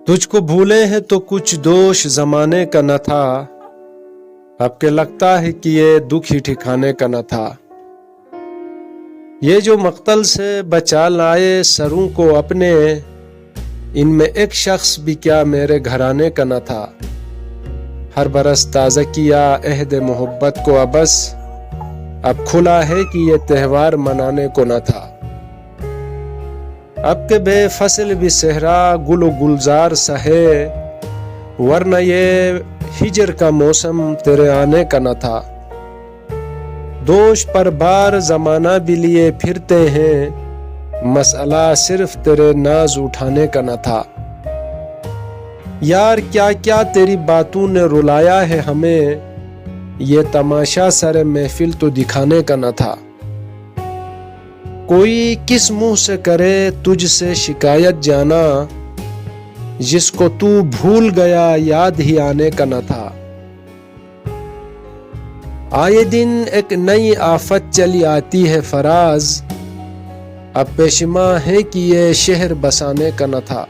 تجھ کو بھولے ہیں تو کچھ دوش زمانے کا نہ تھا، اب کہ لگتا ہے کہ یہ دکھ ہی ٹھکانے کا نہ تھا۔ یہ جو مقتل سے بچا لائے سروں کو اپنے، ان میں ایک شخص بھی کیا میرے گھرانے کا نہ تھا۔ ہر برس تازہ کیا عہد محبت کو ابس، اب کھلا ہے کہ یہ تہوار منانے کو نہ تھا۔ اب کے بے فصل بھی صحرا گل و گلزار سا ہے، ورنہ یہ ہجر کا موسم تیرے آنے کا نہ تھا۔ دوش پر بار زمانہ بھی لیے پھرتے ہیں، مسئلہ صرف تیرے ناز اٹھانے کا نہ تھا۔ یار کیا کیا تیری باتوں نے رلایا ہے ہمیں، یہ تماشا سر محفل تو دکھانے کا نہ تھا۔ کوئی کس منہ سے کرے تجھ سے شکایت جانا، جس کو تو بھول گیا یاد ہی آنے کا نہ تھا۔ آئے دن ایک نئی آفت چلی آتی ہے فراز، اب پیشیاں ہے کہ یہ شہر بسانے کا نہ تھا۔